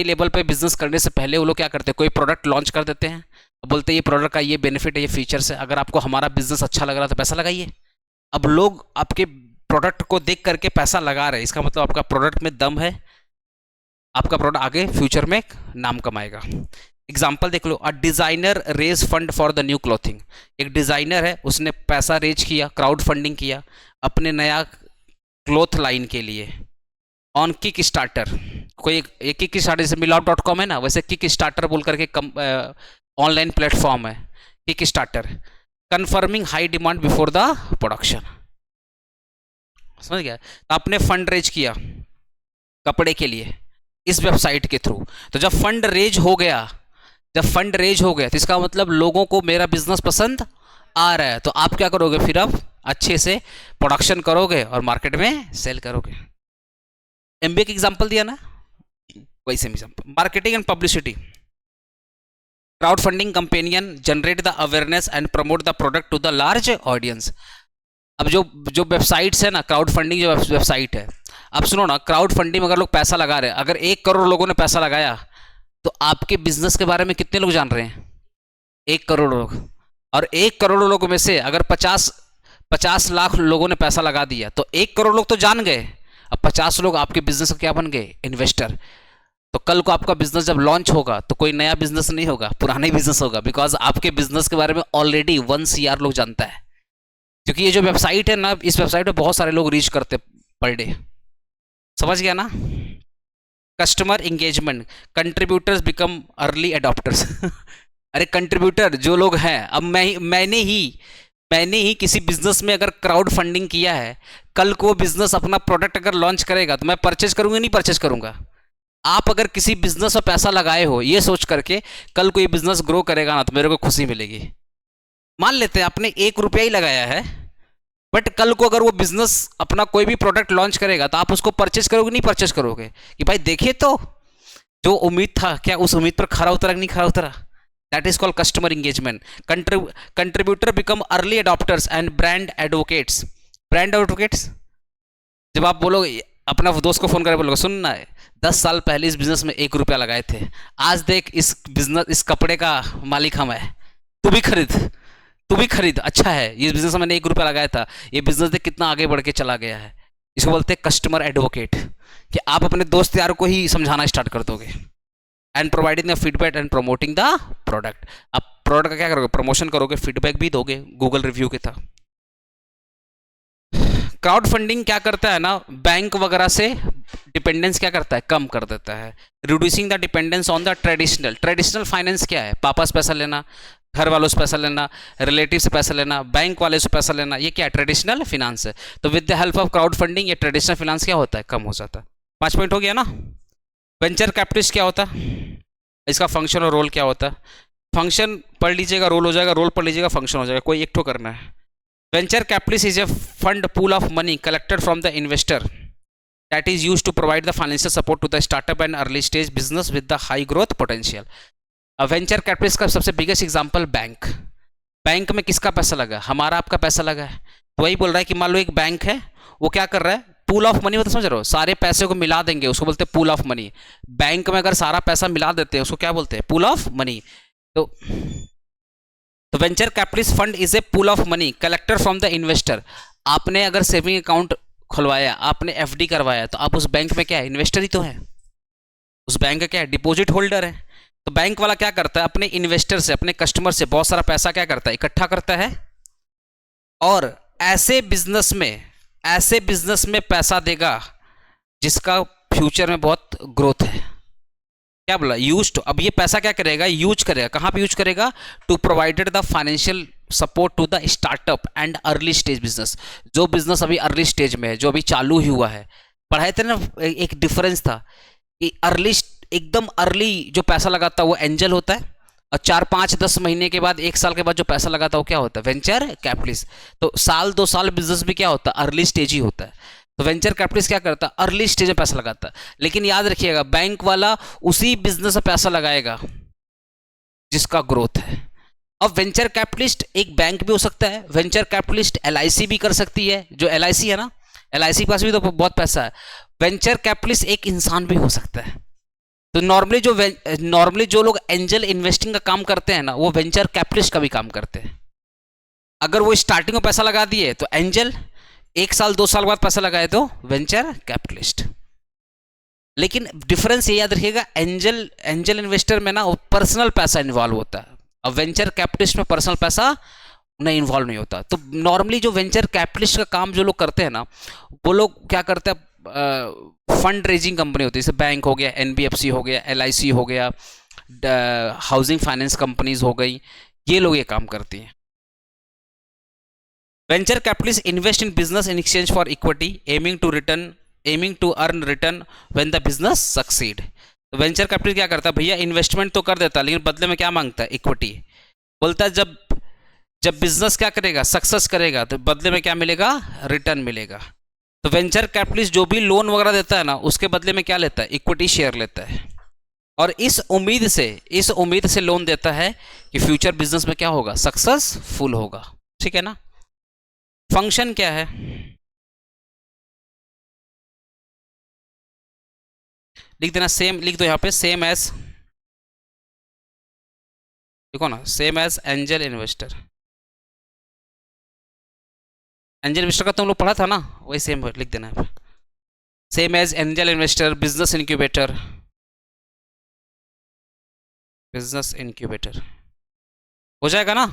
लेवल पे बिजनेस करने से पहले वो लोग क्या करते हैं, कोई प्रोडक्ट लॉन्च कर देते हैं, बोलते हैं ये प्रोडक्ट का ये बेनिफिट है, ये फीचर्स है, अगर आपको हमारा बिजनेस अच्छा लग रहा है तो पैसा लगाइए। अब लोग आपके प्रोडक्ट को देख करके पैसा लगा रहे हैं, इसका मतलब आपका प्रोडक्ट में दम है, आपका प्रोडक्ट आगे फ्यूचर में नाम कमाएगा। एग्जाम्पल देख लो, a designer raise fund for the new clothing. एक डिज़ाइनर है, उसने पैसा रेज किया, क्राउड फंडिंग किया अपने नया क्लॉथ लाइन के लिए ऑन किक स्टार्टर। कोई एक किक स्टार्टर जैसे मिलाप.com है ना, वैसे किक स्टार्टर बोल करके ऑनलाइन प्लेटफॉर्म है kick starter, confirming high demand before the production. समझ गया? तो आपने फंड रेज किया कपड़े के लिए इस वेबसाइट के थ्रू, तो जब फंड रेज हो गया तो इसका मतलब लोगों को मेरा बिजनेस पसंद आ रहा है, तो आप क्या करोगे फिर, अब अच्छे से प्रोडक्शन करोगे और मार्केट में सेल करोगे। एमबीए का एग्जांपल दिया ना, वही same example. Marketing and publicity, crowd funding companion generate the awareness and promote the product to the large audience. अब जो वेबसाइट्स है ना, क्राउड फंडिंग जो वेबसाइट है, अब सुनो ना, क्राउड फंडिंग में अगर लोग पैसा लगा रहे हैं, अगर 1 करोड़ लोगों ने पैसा लगाया तो आपके बिजनेस के बारे में कितने लोग जान रहे हैं, 1 करोड़ लोग। और 1 करोड़ लोगों में से अगर 50 लाख लोगों ने पैसा लगा दिया तो 1 करोड़ लोग तो जान गए, अब 50 लोग आपके बिजनेस का क्या बन गए, इन्वेस्टर। तो कल को आपका बिजनेस जब लॉन्च होगा तो कोई नया बिजनेस नहीं होगा, पुराना ही बिजनेस होगा, बिकॉज आपके बिजनेस के बारे में ऑलरेडी 1 CR लोग जानता है। क्योंकि ये जो वेबसाइट है ना, इस वेबसाइट पे बहुत सारे लोग रीच करते पर डे। समझ गया ना? Customer engagement, contributors become early adopters. अरे कंट्रीब्यूटर जो लोग हैं, अब मैंने ही किसी बिजनेस में अगर क्राउड फंडिंग किया है, कल को बिजनेस अपना प्रोडक्ट अगर लॉन्च करेगा तो मैं परचेज करूंगा, नहीं परचेज करूंगा। आप अगर किसी बिजनेस में पैसा लगाए हो ये सोच करके कल को ये बिजनेस ग्रो करेगा ना तो मेरे को खुशी मिलेगी। मान लेते हैं आपने 1 रुपया ही लगाया है, बट कल को अगर वो बिजनेस अपना कोई भी प्रोडक्ट लॉन्च करेगा तो आप उसको परचेज करोगे, नहीं परचेज करोगे कि भाई देखिए तो जो उम्मीद था क्या उस उम्मीद पर खरा उतरा नहीं खरा उतरा। That is called customer engagement. Contributor become early adopters and brand advocates. Brand advocates, जब आप बोलोगे, अपना दोस्त को फोन करके बोलोगे, सुनना है 10 साल पहले इस बिजनेस में 1 रुपया लगाए थे, आज देख इस बिजनेस, इस कपड़े का मालिक हम है, तू भी खरीद, अच्छा है, ये बिजनेस में मैंने 1 रुपया लगाया था, ये बिजनेस देख कितना आगे बढ़ के चला गया है। इसको बोलते हैं कस्टमर एडवोकेट, कि आप अपने दोस्त यार को ही समझाना स्टार्ट कर दोगे। And providing the feedback and promoting the product. आप प्रोडक्ट का क्या करोगे, प्रमोशन करोगे, फीडबैक भी दोगे, गूगल रिव्यू के था। क्राउड फंडिंग क्या करता है ना, बैंक वगैरह से डिपेंडेंस क्या करता है, कम कर देता है। Reducing the dependence on the traditional finance क्या है, पापा से पैसा लेना, घर वालों से पैसा लेना, रिलेटिव से पैसा लेना, बैंक वाले से पैसा लेना, ये क्या है, ट्रेडिशनल फिनांस है। तो with the help of crowd funding ये ट्रेडिशनल फिनांस क्या होता है, कम हो जाता है। 5 पॉइंट हो गया ना। वेंचर कैपिटलिस्ट क्या होता है, इसका फंक्शन और रोल क्या होता है। फंक्शन पढ़ लीजिएगा, रोल हो जाएगा, रोल पढ़ लीजिएगा, फंक्शन हो जाएगा, कोई एक ठो करना है। Venture capitalist is a fund pool of money collected from the investor that is used to provide the financial support to the startup and early stage business with the high growth potential. Venture capitalist का सबसे biggest example bank में किसका पैसा लगा, हमारा आपका पैसा लगा है। तो वही बोल रहा है कि मान लो एक बैंक है, वो क्या कर रहा है, पूल ऑफ मनी, मतलब समझ रहे हो, सारे पैसे को मिला देंगे, उसको बोलते हैं पूल ऑफ मनी। बैंक में अगर सारा पैसा मिला देते हैं उसको क्या बोलते हैं, पूल ऑफ मनी। तो venture capitalist fund is a pool of money collected from the investor. आपने अगर सेविंग अकाउंट खुलवाया, आपने एफडी करवाया, तो आप उस बैंक में क्या है, इन्वेस्टर ही तो है, उस बैंक का क्या है, डिपॉजिट होल्डर है। तो बैंक वाला क्या करता है, अपने इन्वेस्टर से, अपने कस्टमर से बहुत सारा पैसा क्या करता है, इकट्ठा करता है, और ऐसे बिजनेस में पैसा देगा जिसका फ्यूचर में बहुत ग्रोथ है। क्या बोला, यूज टू। अब ये पैसा क्या करेगा, यूज करेगा, कहाँ पे यूज करेगा, to provided the financial support to the startup and early stage business. जो बिजनेस अभी अर्ली स्टेज में है, जो अभी चालू ही हुआ है, पढ़ाए थे ना, एक डिफरेंस था कि अर्ली, एकदम अर्ली जो पैसा लगाता है वो एंजल होता है, और 4-5-10 महीने के बाद, 1 साल के बाद जो पैसा लगाता है वो क्या होता है? Venture capitalist. तो साल 2 साल बिजनेस भी क्या होता है? अर्ली स्टेज ही होता है। तो वेंचर कैपिटलिस्ट क्या करता है? अर्ली स्टेज में पैसा लगाता है। लेकिन याद रखिएगा, बैंक वाला उसी बिजनेस में पैसा लगाएगा जिसका ग्रोथ है। अब वेंचर कैपिटलिस्ट एक बैंक भी हो सकता है, वेंचर कैपिटलिस्ट एलआईसी भी कर सकती है। जो एलआईसी है ना, एलआईसी के पास भी तो बहुत पैसा है। वेंचर कैपिटलिस्ट एक इंसान भी हो सकता है। तो नॉर्मली जो लोग एंजल इन्वेस्टिंग का काम करते हैं ना, वो वेंचर कैपिटलिस्ट का भी काम करते हैं। अगर वो स्टार्टिंग में पैसा लगा दिए तो एंजल, 1 साल 2 साल बाद पैसा लगाए तो वेंचर कैपिटलिस्ट। लेकिन डिफरेंस ये याद रखिएगा, एंजल इन्वेस्टर में ना पर्सनल पैसा इन्वॉल्व होता है, अब वेंचर कैपिटलिस्ट में पर्सनल पैसा नहीं इन्वॉल्व नहीं होता। तो नॉर्मली जो वेंचर कैपिटलिस्ट का काम जो लोग करते हैं ना, वो लोग क्या करते हैं, फंड रेजिंग कंपनी होती है, जैसे बैंक हो गया, एनबीएफसी हो गया, एलआईसी हो गया, हाउसिंग फाइनेंस कंपनीज हो गई, ये लोग ये काम करती हैं। Venture capitalist invest in business in exchange for equity, aiming to earn return when the business succeed. तो वेंचर कैपिटल क्या करता है भैया, इन्वेस्टमेंट तो कर देता है, लेकिन बदले में क्या मांगता है? इक्विटी। बोलता है जब बिजनेस क्या करेगा, सक्सेस करेगा, तो बदले में क्या मिलेगा? रिटर्न मिलेगा। तो वेंचर कैपिटलिस्ट जो भी लोन वगैरह देता है ना, उसके बदले में क्या लेता है? इक्विटी शेयर लेता है। और इस उम्मीद से लोन देता है कि फ्यूचर बिजनेस में क्या होगा? सक्सेसफुल होगा। ठीक है ना। फंक्शन क्या है? लिख देना, सेम लिख दो यहाँ पे, सेम एज, देखो ना, same as angel investor. Angel investor का तुम लोग पढ़ा था ना, वही सेम लिख देना है। Same as angel investor, business incubator, business incubator हो जाएगा ना,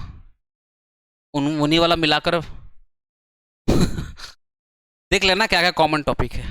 उन्हीं वाला मिलाकर देख लेना क्या क्या कॉमन टॉपिक है।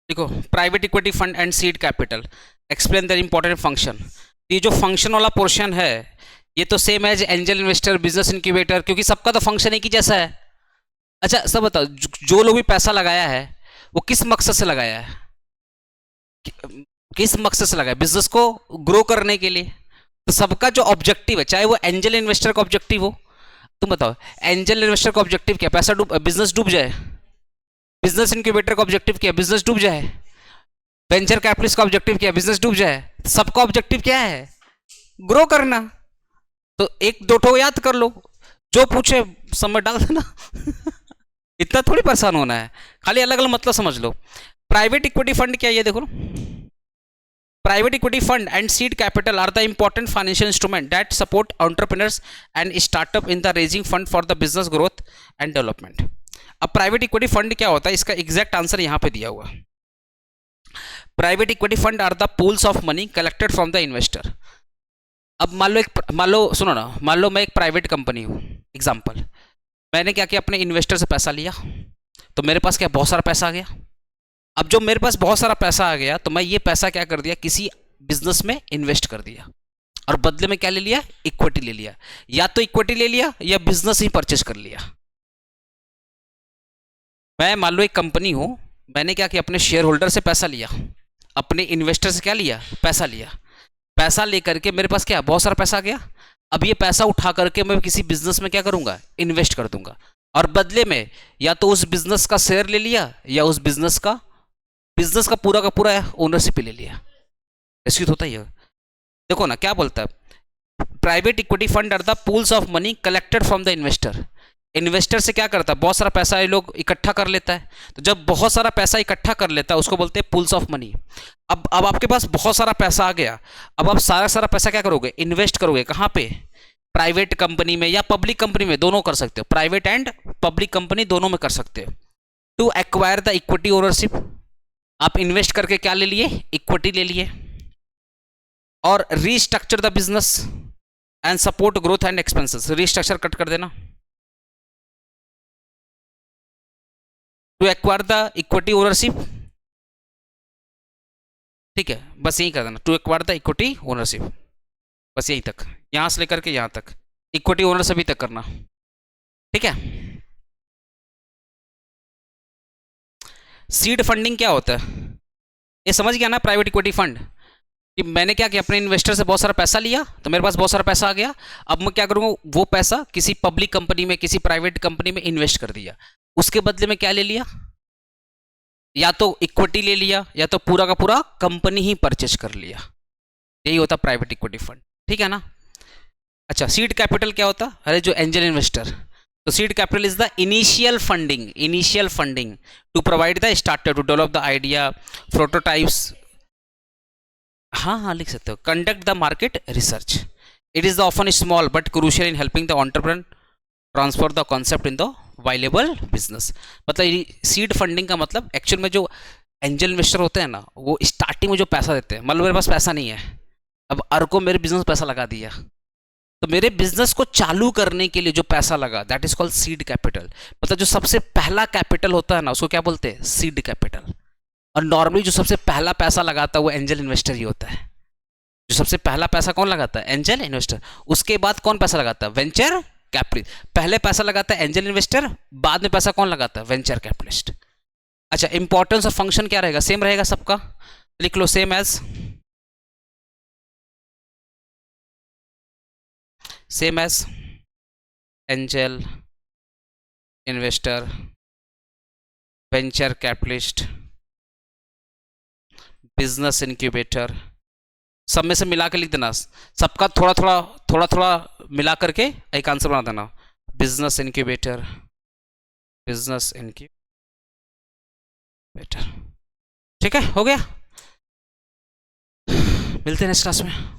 देखो, private equity fund and seed capital, explain their important function. ये जो फंक्शन वाला पोर्शन है, ये तो same as angel investor, business incubator, क्योंकि सबका तो फंक्शन एक ही जैसा है। अच्छा सब बताओ, जो लोग भी पैसा लगाया है वो किस मकसद से लगाया है? किस मकसद से लगाया? बिजनेस को ग्रो करने के लिए। तो सबका जो ऑब्जेक्टिव है, चाहे वो एंजल इन्वेस्टर का ऑब्जेक्टिव हो, तुम बताओ, एंजल इन्वेस्टर का ऑब्जेक्टिव क्या? पैसा बिजनेस डूब जाए। बिजनेस इनक्यूबेटर का ऑब्जेक्टिव क्या है? बिजनेस डूब जाए। वेंचर कैपिटलिस्ट का ऑब्जेक्टिव क्या है? बिजनेस डूब जाए। सबका ऑब्जेक्टिव क्या है? ग्रो करना। तो एक दो ठो याद कर लो, जो पूछे समझ डाल देना इतना थोड़ी परेशान होना है, खाली अलग अलग मतलब समझ लो। प्राइवेट इक्विटी फंड क्या है, ये देखो ना। Private equity fund and seed capital R the important financial instrument that support entrepreneurs and startup in the raising fund for the business growth and development. अब प्राइवेट इक्विटी फंड क्या होता है, इसका एग्जैक्ट आंसर यहां पे दिया हुआ। Private equity fund are the pools of money collected from the investor. अब मान लो सुनो ना, मान लो मैं एक प्राइवेट कंपनी हूँ, एग्जाम्पल, मैंने क्या किया, अपने इन्वेस्टर से पैसा लिया, तो मेरे पास क्या बहुत सारा पैसा आ गया। अब जो मेरे पास बहुत सारा पैसा आ गया, तो मैं ये पैसा क्या कर दिया, किसी बिजनेस में इन्वेस्ट कर दिया, और बदले में क्या ले लिया? इक्विटी ले लिया। या तो इक्विटी ले लिया या बिजनेस ही परचेज कर लिया। मैं मान लो एक कंपनी हूं, मैंने क्या किया, अपने शेयर होल्डर से पैसा लिया, अपने इन्वेस्टर से क्या लिया? पैसा लिया। पैसा लेकर के मेरे पास क्या बहुत सारा पैसा आ गया। अब ये पैसा उठा करके मैं किसी बिजनेस में क्या करूंगा? इन्वेस्ट कर दूंगा, और बदले में या तो उस बिजनेस का शेयर ले लिया या उस बिजनेस का पूरा का पूरा ओनरशिप ले लिया। ऐसी होता ही है। देखो ना क्या बोलता है, private equity fund are the pools of money collected from the investor. Investor से क्या करता है? बहुत सारा पैसा ये लोग इकट्ठा कर लेता है। तो जब बहुत सारा पैसा इकट्ठा कर लेता है, उसको बोलते हैं पूल्स ऑफ मनी। अब आपके पास बहुत सारा पैसा आ गया, अब आप सारा पैसा क्या करोगे? इन्वेस्ट करोगे। कहाँ पे? प्राइवेट कंपनी में या पब्लिक कंपनी में, दोनों कर सकते हो, प्राइवेट एंड पब्लिक कंपनी दोनों में कर सकते हो। To acquire the equity ownership, आप इन्वेस्ट करके क्या ले लिए, इक्विटी ले लिए, और restructure the business and support growth and expenses, restructure cut कर देना, to acquire the equity ownership, ठीक है, बस यही कर देना, to acquire the equity ownership, बस यहीं तक, यहां से लेकर के यहां तक, इक्विटी ओनरशिप ही तक करना, ठीक है। सीड फंडिंग क्या होता है, ये समझ गया ना, प्राइवेट इक्विटी फंड, कि मैंने क्या किया, अपने इन्वेस्टर से बहुत सारा पैसा लिया, तो मेरे पास बहुत सारा पैसा आ गया, अब मैं क्या करूंगा, वो पैसा किसी पब्लिक कंपनी में, किसी प्राइवेट कंपनी में इन्वेस्ट कर दिया, उसके बदले में क्या ले लिया, या तो इक्विटी ले लिया, या तो पूरा का पूरा कंपनी ही परचेज कर लिया, यही होता प्राइवेट इक्विटी फंड, ठीक है ना। अच्छा, सीड कैपिटल क्या होता, अरे जो एंजल इन्वेस्टर, तो seed capital is the initial funding to provide the starter to develop the idea, prototypes, हाँ लिख सकते हो, conduct the market research, it is the often small but crucial in helping the entrepreneur transfer the concept in the viable business. मतलब seed funding का मतलब actual में जो angel investor होते हैं ना, वो स्टार्टिंग में जो पैसा देते हैं, मतलब मेरे पास पैसा नहीं है, अब को मेरे बिजनेस पैसा लगा दिया, तो मेरे बिजनेस को चालू करने के लिए जो पैसा लगा, that is called seed capital. मतलब जो सबसे पहला कैपिटल होता है ना, उसको क्या बोलते हैं, सीड कैपिटल। और नॉर्मली जो सबसे पहला पैसा लगाता है वो एंजल इन्वेस्टर ही होता है। जो सबसे पहला पैसा कौन लगाता है, एंजल इन्वेस्टर। उसके बाद कौन पैसा लगाता है, वेंचर कैपिटल। पहले पैसा लगाता है एंजल इन्वेस्टर, बाद में पैसा कौन लगाता है, वेंचर कैपिटलिस्ट। अच्छा, इंपॉर्टेंस और फंक्शन क्या रहेगा, सेम रहेगा सबका, लिख लो same as angel investor, venture capitalist, business incubator, सब में से मिला के लिख देना, सबका थोड़ा थोड़ा मिला करके एक आंसर बना देना, बिजनेस इंक्यूबेटर, ठीक है, हो गया। मिलते हैं नेक्स्ट क्लास में।